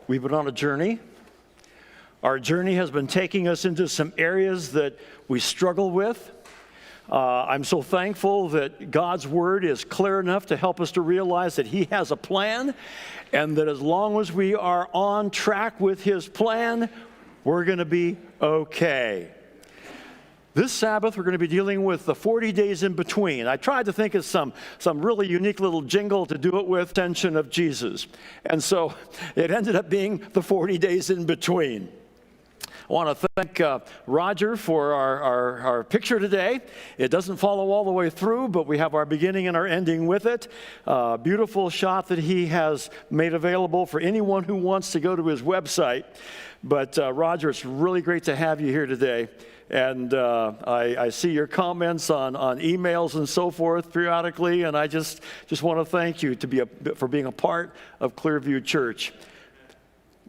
We've been on a journey. Our journey has been taking us into some areas that we struggle with. I'm so thankful that God's word is clear enough to help us to realize that He has a plan, and that as long as we are on track with His plan, we're going to be okay. This Sabbath, we're going to be dealing with the 40 days in between. I tried to think of some really unique little jingle to do it with Ascension of Jesus. And so it ended up being the 40 days in between. I want to thank Roger for our picture today. It doesn't follow all the way through, but we have our beginning and our ending with it. Beautiful shot that he has made available for anyone who wants to go to his website. But Roger, it's really great to have you here today. And I see your comments on emails and so forth periodically, and I just want to thank you for being a part of Clearview Church.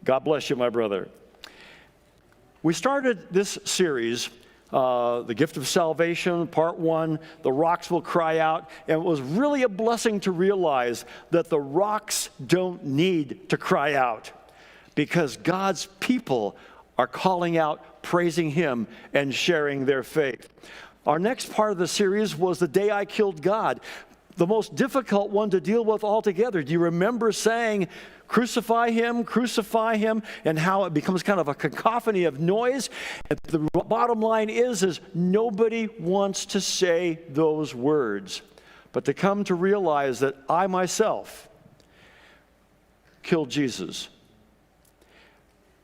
God bless you, my brother. We started this series, The Gift of Salvation, Part 1, The Rocks Will Cry Out, and it was really a blessing to realize that the rocks don't need to cry out because God's people are calling out, praising Him, and sharing their faith. Our next part of the series was The Day I Killed God, the most difficult one to deal with altogether. Do you remember saying, crucify Him, and how it becomes kind of a cacophony of noise? And the bottom line is nobody wants to say those words, but to come to realize that I myself killed Jesus.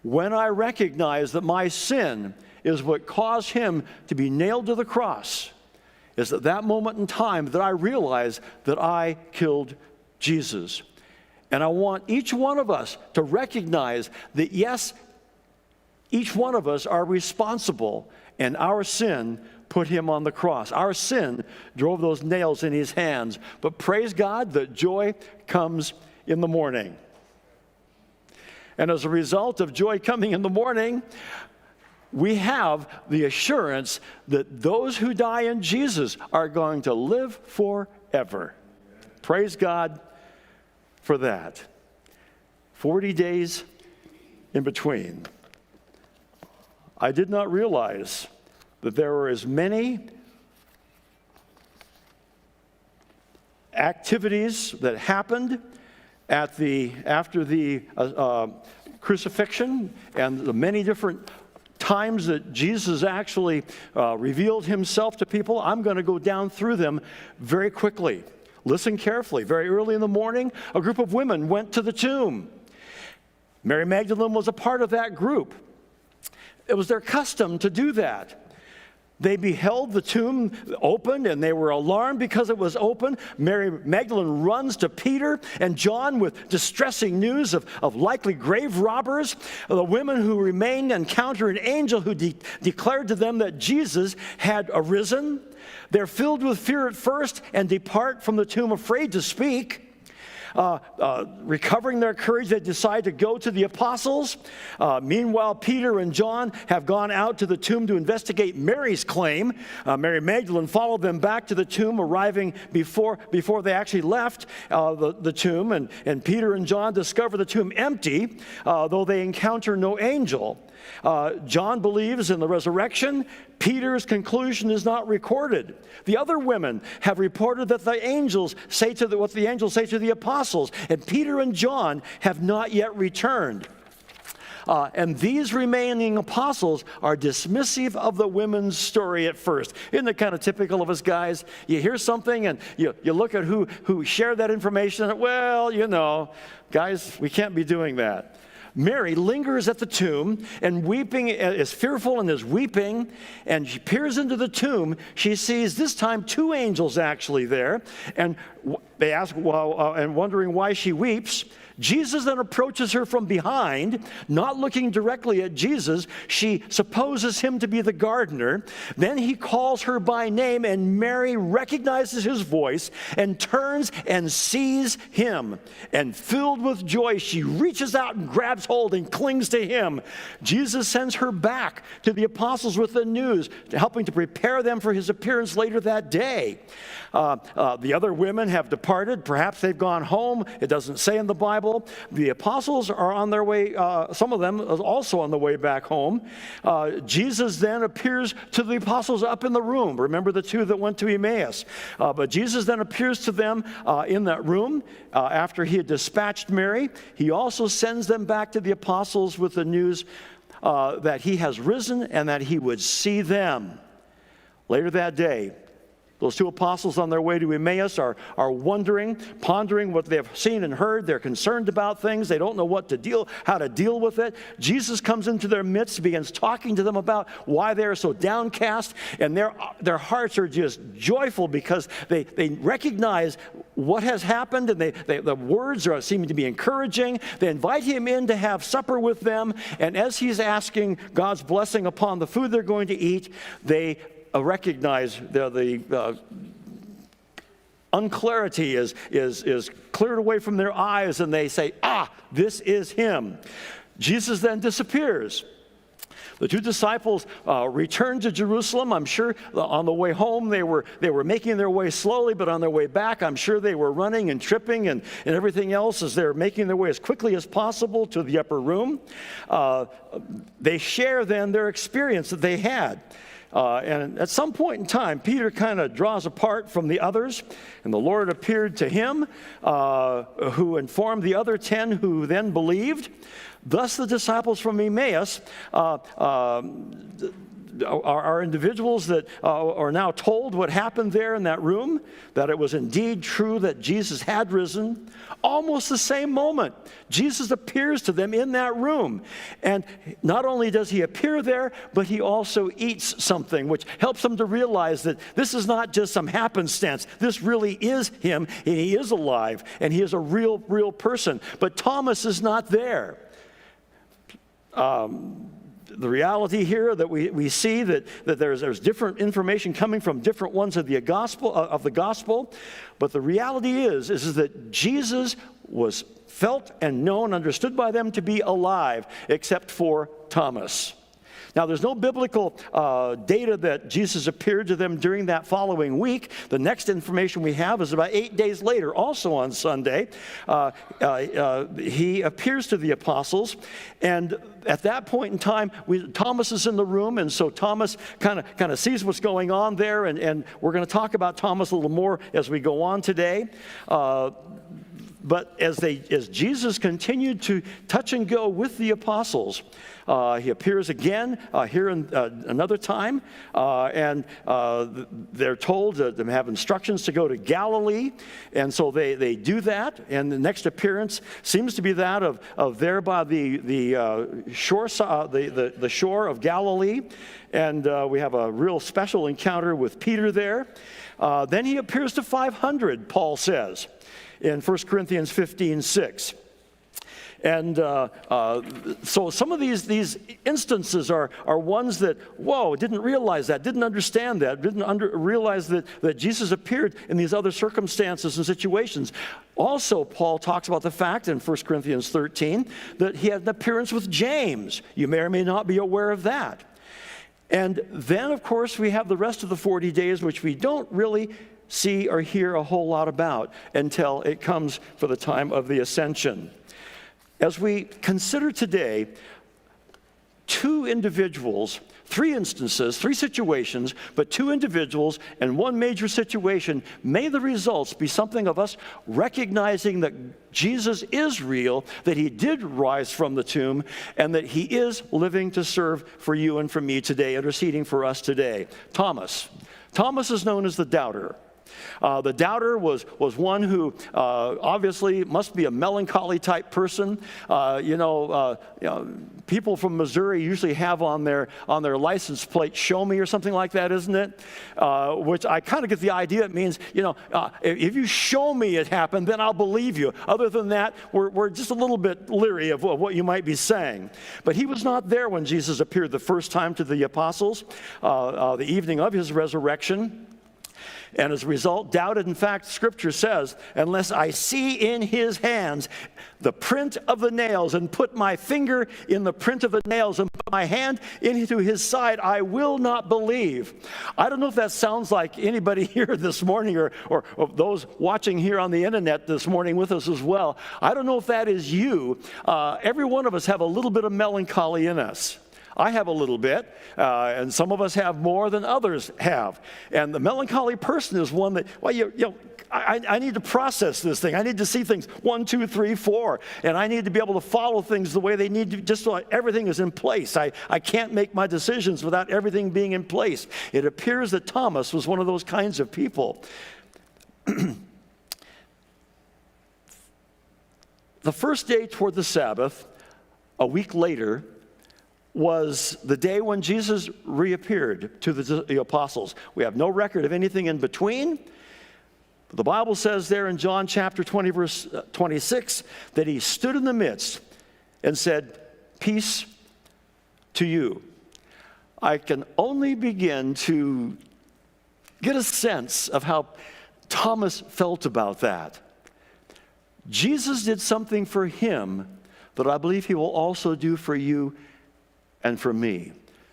When I recognize that my sin is what caused Him to be nailed to the cross, is at that moment in time that I realize that I killed Jesus. And I want each one of us to recognize that, yes, each one of us are responsible, and our sin put Him on the cross. Our sin drove those nails in His hands. But praise God that joy comes in the morning. And as a result of joy coming in the morning, we have the assurance that those who die in Jesus are going to live forever. Praise God for that. 40 days in between. I did not realize that there were as many activities that happened after the crucifixion, and the many different times that Jesus actually revealed Himself to people. I'm going to go down through them very quickly. Listen carefully. Very early in the morning, a group of women went to the tomb. Mary Magdalene was a part of that group. It was their custom to do that. They beheld the tomb open, and they were alarmed because it was open. Mary Magdalene runs to Peter and John with distressing news of likely grave robbers. The women who remained encounter an angel who declared to them that Jesus had arisen. They're filled with fear at first and depart from the tomb afraid to speak. Recovering their courage, they decide to go to the apostles. Meanwhile, Peter and John have gone out to the tomb to investigate Mary's claim. Mary Magdalene followed them back to the tomb, arriving before they actually left the tomb. And Peter and John discover the tomb empty, though they encounter no angel. John believes in the resurrection. Peter's conclusion is not recorded. The other women have reported that the angels say what the angels say to the apostles, and Peter and John have not yet returned. And these remaining apostles are dismissive of the women's story at first. Isn't it kind of typical of us guys? You hear something and you look at who shared that information, and well, guys, we can't be doing that. Mary lingers at the tomb and weeping, is fearful and is weeping, and she peers into the tomb. She sees this time two angels actually there, and they ask, and wondering why she weeps. Jesus then approaches her from behind, not looking directly at Jesus. She supposes him to be the gardener. Then he calls her by name, and Mary recognizes his voice and turns and sees him. And filled with joy, she reaches out and grabs hold and clings to him. Jesus sends her back to the apostles with the news, helping to prepare them for his appearance later that day. The other women have departed. Perhaps they've gone home. It doesn't say in the Bible. travel. The apostles are on their way, some of them also on the way back home. Jesus then appears to the apostles up in the room. Remember the two that went to Emmaus. But Jesus then appears to them in that room after he had dispatched Mary. He also sends them back to the apostles with the news that he has risen and that he would see them. Later that day, those two apostles on their way to Emmaus are wondering, pondering what they've seen and heard. They're concerned about things. They don't know how to deal with it. Jesus comes into their midst, begins talking to them about why they're so downcast, and their hearts are just joyful because they recognize what has happened, and the words are seeming to be encouraging. They invite him in to have supper with them, and as he's asking God's blessing upon the food they're going to eat, they recognize the unclarity is cleared away from their eyes, and they say, this is him. Jesus then disappears. The two disciples return to Jerusalem. I'm sure on the way home they were making their way slowly, but on their way back, I'm sure they were running and tripping and everything else as they're making their way as quickly as possible to the upper room. They share then their experience that they had. And at some point in time, Peter kind of draws apart from the others, and the Lord appeared to him, who informed the other 10 who then believed. Thus the disciples from Emmaus are individuals that are now told what happened there in that room, that it was indeed true that Jesus had risen. Almost the same moment, Jesus appears to them in that room. And not only does he appear there, but he also eats something, which helps them to realize that this is not just some happenstance. This really is him, and he is alive, and he is a real person. But Thomas is not there. The reality here that we see that there's different information coming from different ones of the gospel, but the reality is that Jesus was felt and known, understood by them to be alive, except for Thomas. Now, there's no biblical data that Jesus appeared to them during that following week. The next information we have is about 8 days later, also on Sunday. He appears to the apostles, and at that point in time, Thomas is in the room, and so Thomas kind of sees what's going on there, and we're going to talk about Thomas a little more as we go on today. But as Jesus continued to touch and go with the apostles, he appears again here another time, and they're told to have instructions to go to Galilee, and so they do that. And the next appearance seems to be that of there by the shore of Galilee, and we have a real special encounter with Peter there. Then he appears to 500, Paul says, in 1 Corinthians 15:6. And so some of these instances are ones that, didn't realize that, didn't understand that, didn't realize that Jesus appeared in these other circumstances and situations. Also, Paul talks about the fact in 1 Corinthians 13 that he had an appearance with James. You may or may not be aware of that. And then, of course, we have the rest of the 40 days, which we don't really see or hear a whole lot about until it comes for the time of the ascension. As we consider today, two individuals, three instances, three situations, but two individuals and one major situation, may the results be something of us recognizing that Jesus is real, that he did rise from the tomb, and that he is living to serve for you and for me today, interceding for us today. Thomas is known as the doubter. The doubter was one who obviously must be a melancholy type person. People from Missouri usually have on their license plate, "Show me," or something like that, isn't it? Which I kind of get the idea. It means, if you show me it happened, then I'll believe you. Other than that, we're just a little bit leery of what you might be saying. But he was not there when Jesus appeared the first time to the apostles, the evening of his resurrection. And as a result, doubted. In fact, Scripture says, unless I see in his hands the print of the nails, and put my finger in the print of the nails, and put my hand into his side, I will not believe. I don't know if that sounds like anybody here this morning, or those watching here on the internet this morning with us as well. I don't know if that is you. Every one of us have a little bit of melancholy in us. I have a little bit, and some of us have more than others have. And the melancholy person is one that, well, I need to process this thing. I need to see things 1, 2, 3, 4. And I need to be able to follow things the way they need to, just so everything is in place. I can't make my decisions without everything being in place. It appears that Thomas was one of those kinds of people. The first day toward the Sabbath, a week later, was the day when Jesus reappeared to the apostles. We have no record of anything in between. The Bible says there in John chapter 20, verse 26, that he stood in the midst and said, "Peace to you." I can only begin to get a sense of how Thomas felt about that. Jesus did something for him that I believe he will also do for you and for me.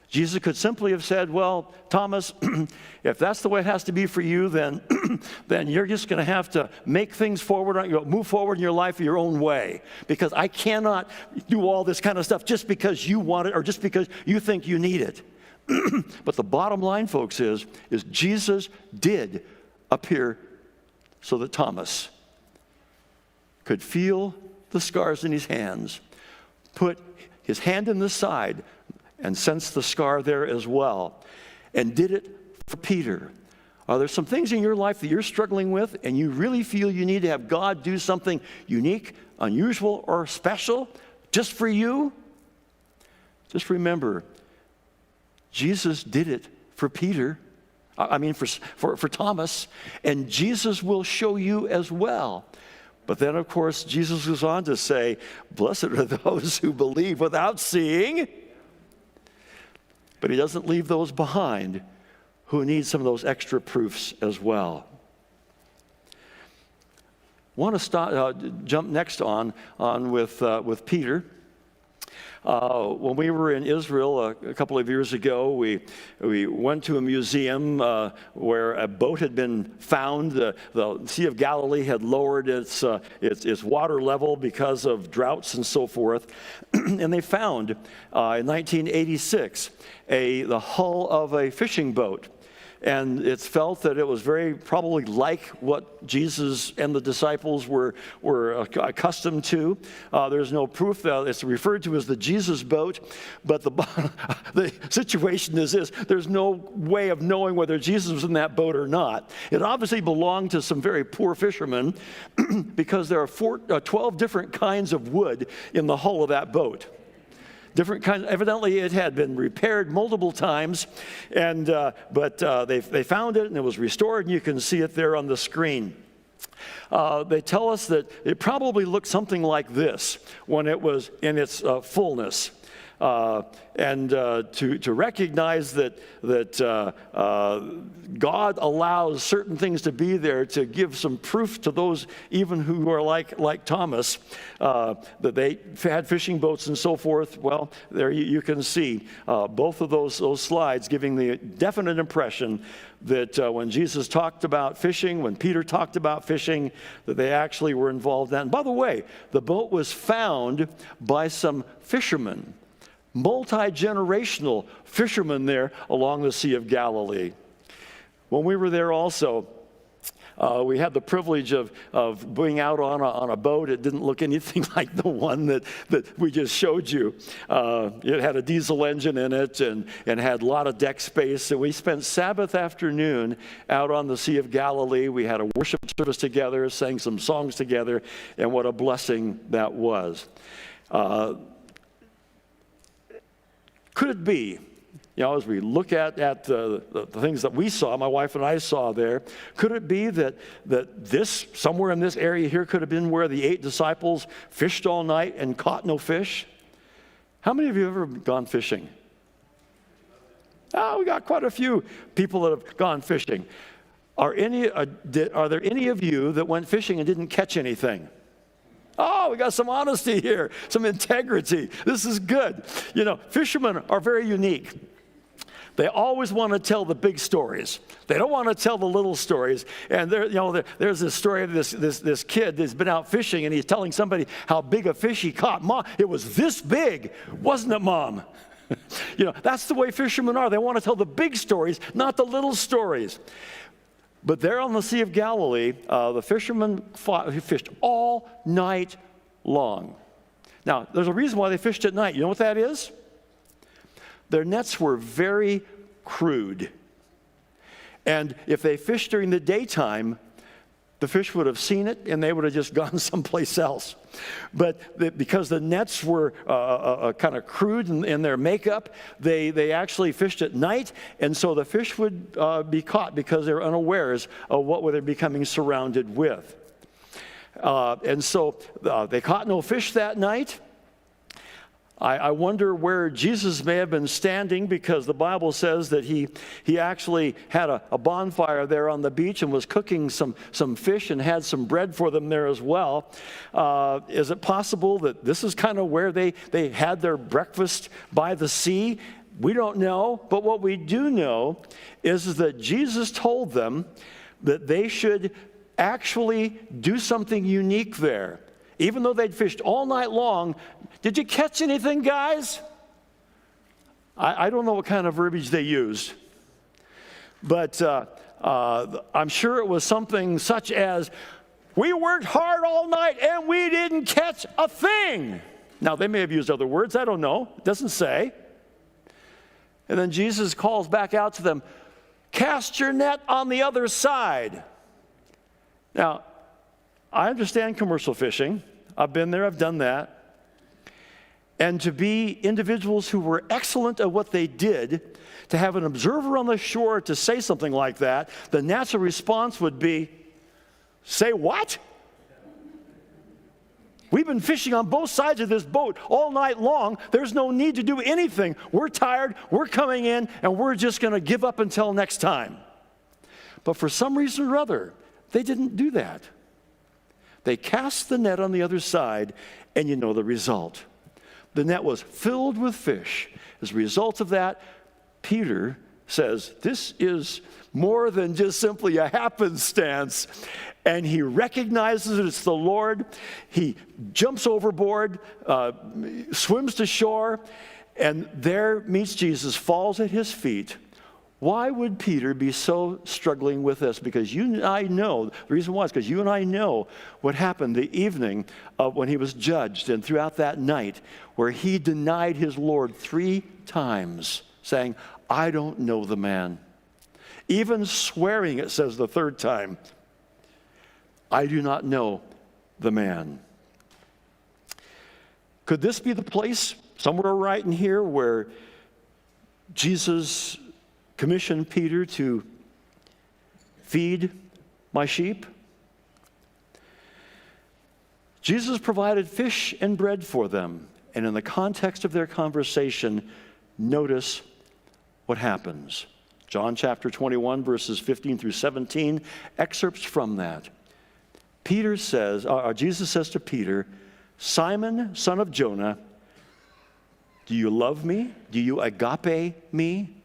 Jesus could simply have said, well, Thomas, if that's the way it has to be for you, then you're just going to have to make things forward, move forward in your life your own way, because I cannot do all this kind of stuff just because you want it or just because you think you need it. But the bottom line, folks, is Jesus did appear so that Thomas could feel the scars in his hands, put his hand in the side, and sense the scar there as well, and did it for Peter. Are there some things in your life that you're struggling with and you really feel you need to have God do something unique, unusual, or special just for you? Just remember, Jesus did it for Peter. For Thomas, and Jesus will show you as well. But then, of course, Jesus goes on to say, blessed are those who believe without seeing. But he doesn't leave those behind who need some of those extra proofs as well. I want to jump next on with Peter. When we were in Israel a couple of years ago, we went to a museum where a boat had been found. The Sea of Galilee had lowered its water level because of droughts and so forth. And they found in 1986 the hull of a fishing boat. And it's felt that it was very probably like what Jesus and the disciples were accustomed to. There's no proof that it's referred to as the Jesus boat, but the situation is this: there's no way of knowing whether Jesus was in that boat or not. It obviously belonged to some very poor fishermen because there are 12 different kinds of wood in the hull of that boat. Different kinds. Evidently, it had been repaired multiple times, but they found it and it was restored, and you can see it there on the screen. They tell us that it probably looked something like this when it was in its fullness. And to recognize that God allows certain things to be there to give some proof to those even who are like Thomas, that they had fishing boats and so forth. Well, there you can see both of those slides giving the definite impression that when Jesus talked about fishing, when Peter talked about fishing, that they actually were involved in that. And by the way, the boat was found by some fishermen, multi-generational fishermen there along the Sea of Galilee. When we were there also, we had the privilege of being out on a boat. It didn't look anything like the one that we just showed you. It had a diesel engine in it and had a lot of deck space. And we spent Sabbath afternoon out on the Sea of Galilee. We had a worship service together, sang some songs together, and what a blessing that was. Could it be, as we look at the things that we saw, my wife and I saw there, could it be that this, somewhere in this area here, could have been where the 8 disciples fished all night and caught no fish? How many of you have ever gone fishing? We got quite a few people that have gone fishing. Are there any of you that went fishing and didn't catch anything? Oh, we got some honesty here, some integrity. This is good. You know, fishermen are very unique. They always want to tell the big stories. They don't want to tell the little stories. And there's this story of this kid that's been out fishing, and he's telling somebody how big a fish he caught. Mom, it was this big, wasn't it, Mom? You know, that's the way fishermen are. They want to tell the big stories, not the little stories. But there on the Sea of Galilee, the fishermen fished all night long. Now, there's a reason why they fished at night. You know what that is? Their nets were very crude. And if they fished during the daytime, the fish would have seen it and they would have just gone someplace else. But because the nets were kind of crude in their makeup, they actually fished at night, and so the fish would be caught because they're unawares of what they're becoming surrounded with. And so they caught no fish that night. I wonder where Jesus may have been standing, because the Bible says that he actually had a bonfire there on the beach and was cooking some fish and had some bread for them there as well. Is it possible that this is kind of where they had their breakfast by the sea? We don't know, but what we do know is that Jesus told them that they should actually do something unique there. Even though they'd fished all night long, did you catch anything, guys? I don't know what kind of verbiage they used, but I'm sure it was something such as, we worked hard all night and we didn't catch a thing. Now, they may have used other words. I don't know. It doesn't say. And then Jesus calls back out to them, cast your net on the other side. Now, I understand commercial fishing. I've been there, I've done that. And to be individuals who were excellent at what they did, to have an observer on the shore to say something like that, the natural response would be, say what? We've been fishing on both sides of this boat all night long. There's no need to do anything. We're tired, we're coming in, and we're just going to give up until next time. But for some reason or other, they didn't do that. They cast the net on the other side, and you know the result. The net was filled with fish. As a result of that, Peter says, this is more than just simply a happenstance. And he recognizes that it's the Lord. He jumps overboard, swims to shore, and there meets Jesus, falls at his feet. Why would Peter be so struggling with this? Because you and I know, the reason why is because you and I know what happened the evening when he was judged, and throughout that night where he denied his Lord 3 times, saying, I don't know the man. Even swearing, it says the 3rd time, I do not know the man. Could this be the place, somewhere right in here, where Jesus commissioned Peter to feed my sheep? Jesus provided fish and bread for them, and in the context of their conversation, notice what happens. John chapter 21, verses 15 through 17, excerpts from that. Jesus says to Peter, Simon, son of Jonah, do you love me? Do you agape me?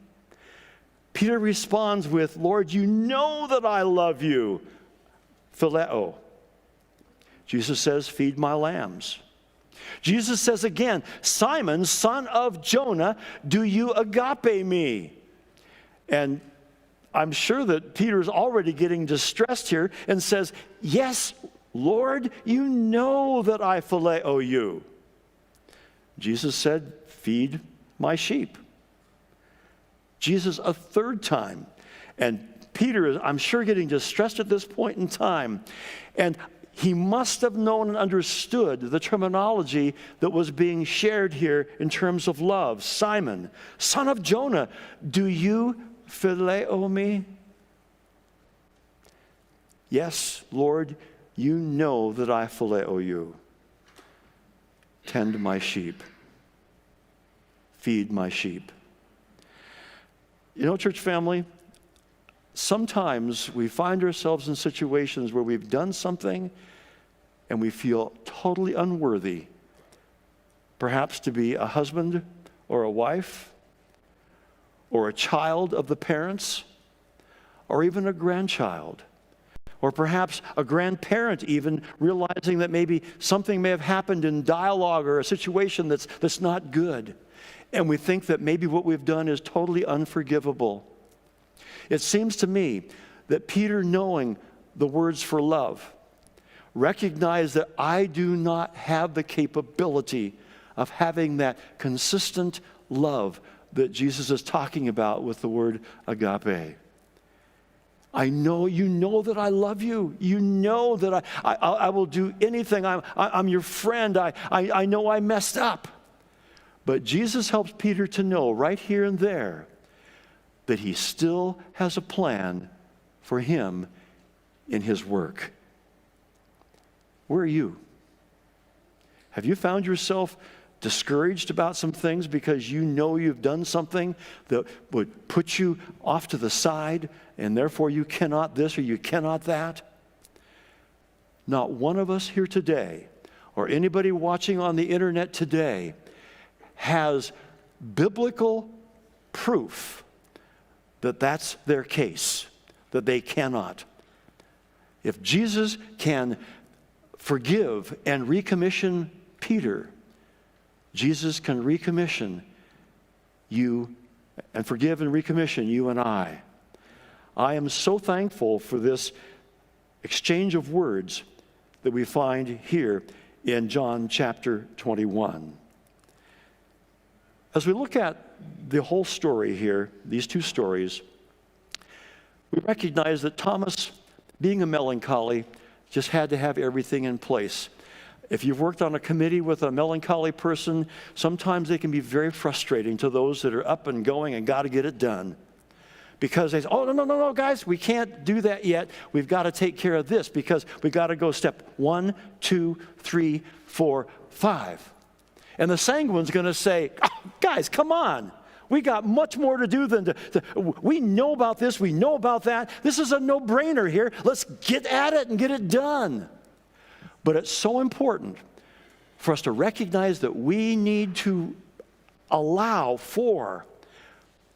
Peter responds with, Lord, you know that I love you. Phileo. Jesus says, feed my lambs. Jesus says again, Simon, son of Jonah, do you agape me? And I'm sure that Peter's already getting distressed here and says, yes, Lord, you know that I phileo you. Jesus said, feed my sheep. Jesus a 3rd time. And Peter is, I'm sure, getting distressed at this point in time. And he must have known and understood the terminology that was being shared here in terms of love. Simon, son of Jonah, do you phileo me? Yes, Lord, you know that I phileo you. Tend my sheep. Feed my sheep. You know, church family, sometimes we find ourselves in situations where we've done something and we feel totally unworthy, perhaps to be a husband or a wife or a child of the parents or even a grandchild. Or perhaps a grandparent even, realizing that maybe something may have happened in dialogue or a situation that's not good. And we think that maybe what we've done is totally unforgivable. It seems to me that Peter, knowing the words for love, recognized that I do not have the capability of having that consistent love that Jesus is talking about with the word agape. I know, you know that I love you. You know that I will do anything. I'm your friend. I know I messed up. But Jesus helps Peter to know right here and there that he still has a plan for him in his work. Where are you? Have you found yourself discouraged about some things because you know you've done something that would put you off to the side and therefore you cannot this or you cannot that? Not one of us here today or anybody watching on the internet today has biblical proof that that's their case, that they cannot. If Jesus can forgive and recommission Peter, Jesus can recommission you and forgive and recommission you and I. I am so thankful for this exchange of words that we find here in John chapter 21. As we look at the whole story here, these two stories, we recognize that Thomas, being a melancholy, just had to have everything in place. If you've worked on a committee with a melancholy person, sometimes they can be very frustrating to those that are up and going and got to get it done. Because they say, oh, no, guys, we can't do that yet. We've got to take care of this because we've got to go step 1, 2, 3, 4, 5. And the sanguine's going to say, oh, guys, come on. We got much more to do than we know about this, we know about that. This is a no-brainer here. Let's get at it and get it done. But it's so important for us to recognize that we need to allow for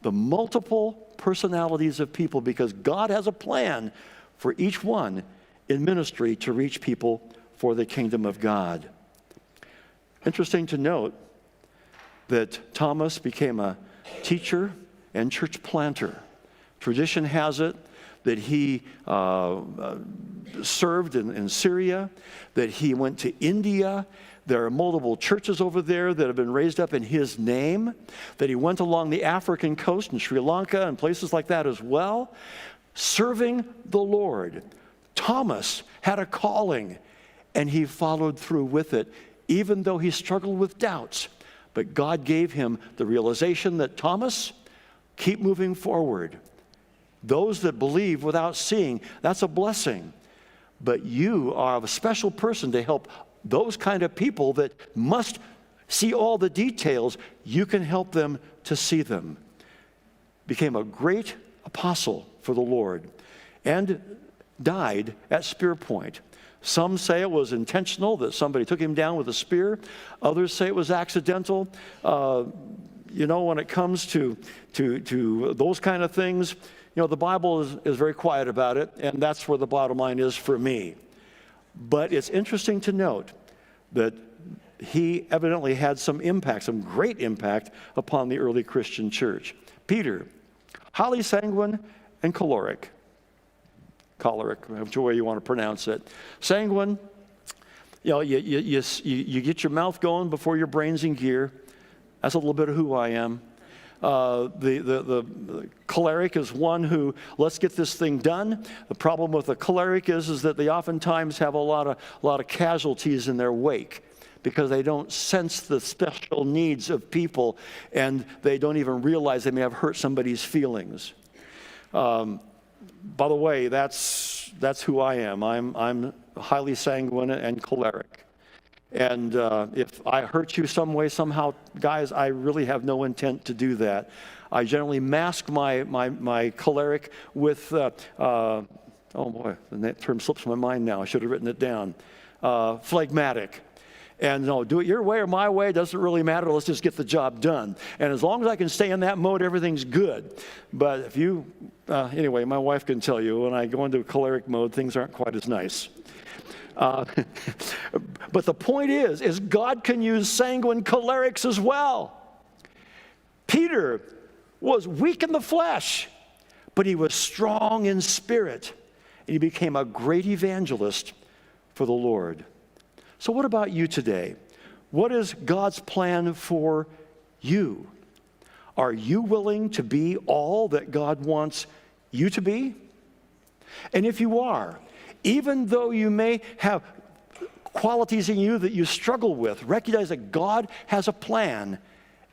the multiple personalities of people because God has a plan for each one in ministry to reach people for the kingdom of God. Interesting to note that Thomas became a teacher and church planter. Tradition has it that he served in Syria, that he went to India. There are multiple churches over there that have been raised up in his name, that he went along the African coast in Sri Lanka and places like that as well, serving the Lord. Thomas had a calling, and he followed through with it, even though he struggled with doubts. But God gave him the realization that, Thomas, keep moving forward. Those that believe without seeing, that's a blessing. But you are a special person to help those kind of people that must see all the details. You can help them to see them. Became a great apostle for the Lord and died at spear point. Some say it was intentional, that somebody took him down with a spear. Others say it was accidental. When it comes to those kind of things, the Bible is very quiet about it, and that's where the bottom line is for me. But it's interesting to note that he evidently had some impact, some great impact upon the early Christian church. Peter, highly sanguine and choleric, whichever way you want to pronounce it. Sanguine, you get your mouth going before your brain's in gear. That's a little bit of who I am. The choleric is one who, let's get this thing done. The problem with a choleric is that they oftentimes have a lot of casualties in their wake because they don't sense the special needs of people and they don't even realize they may have hurt somebody's feelings. By the way, that's who I am. I'm highly sanguine and choleric. And if I hurt you some way, somehow, guys, I really have no intent to do that. I generally mask my choleric with, oh boy, the term slips my mind now. I should have written it down. Phlegmatic. And no, do it your way or my way, doesn't really matter. Let's just get the job done. And as long as I can stay in that mode, everything's good. But if you, anyway, my wife can tell you, when I go into choleric mode, things aren't quite as nice. But the point is God can use sanguine cholerics as well. Peter was weak in the flesh, but he was strong in spirit. And he became a great evangelist for the Lord. So what about you today? What is God's plan for you? Are you willing to be all that God wants you to be? And if you are, even though you may have qualities in you that you struggle with, recognize that God has a plan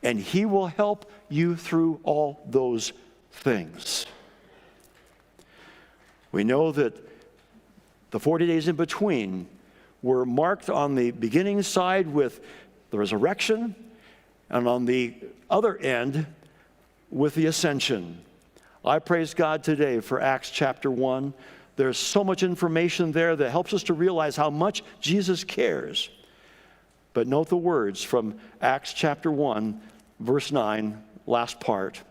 and He will help you through all those things. We know that the 40 days in between were marked on the beginning side with the resurrection, and on the other end with the ascension. I praise God today for Acts chapter 1. There's so much information there that helps us to realize how much Jesus cares. But note the words from Acts chapter 1, verse 9, last part.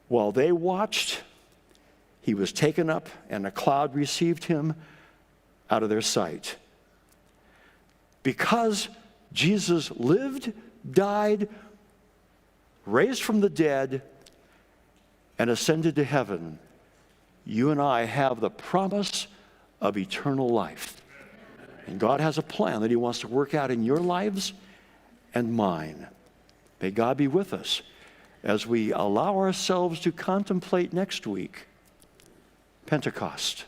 While they watched, He was taken up, and a cloud received Him out of their sight. Because Jesus lived, died, raised from the dead, and ascended to heaven, you and I have the promise of eternal life. And God has a plan that He wants to work out in your lives and mine. May God be with us as we allow ourselves to contemplate next week Pentecost.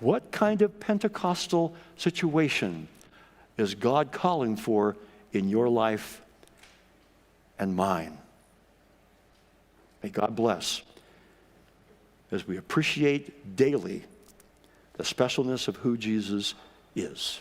What kind of Pentecostal situation is God calling for in your life and mine? May God bless as we appreciate daily the specialness of who Jesus is.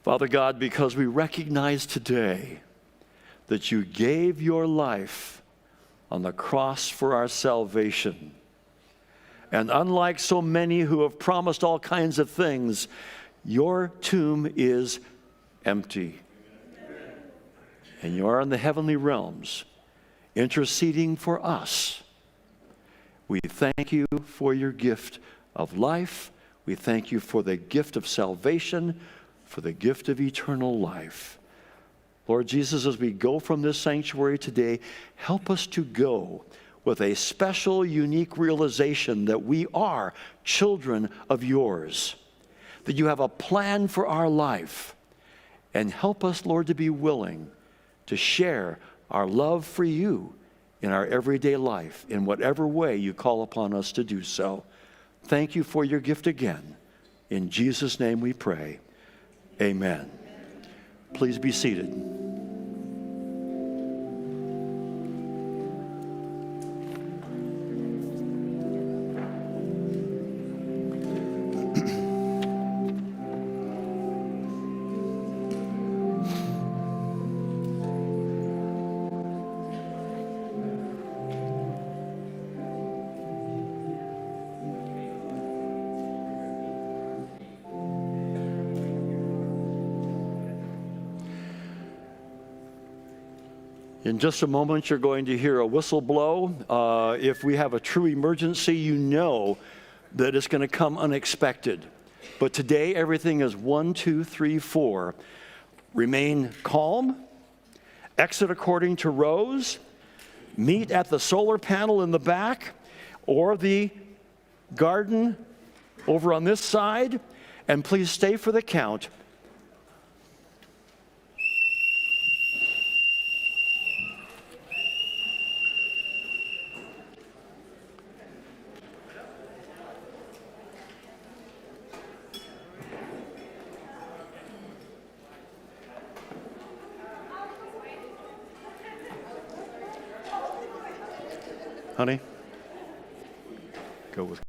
Father God, because we recognize today that you gave your life on the cross for our salvation. And unlike so many who have promised all kinds of things, your tomb is empty. And you are in the heavenly realms, interceding for us. We thank you for your gift of life. We thank you for the gift of salvation, for the gift of eternal life. Lord Jesus, as we go from this sanctuary today, help us to go with a special, unique realization that we are children of yours, that you have a plan for our life. And help us, Lord, to be willing to share our love for you in our everyday life, in whatever way you call upon us to do so. Thank you for your gift again. In Jesus' name we pray. Amen. Please be seated. In just a moment, you're going to hear a whistle blow. If we have a true emergency, you know that it's going to come unexpected. But today, everything is 1, 2, 3, 4. Remain calm. Exit according to rows. Meet at the solar panel in the back or the garden over on this side. And please stay for the count. Honey, go with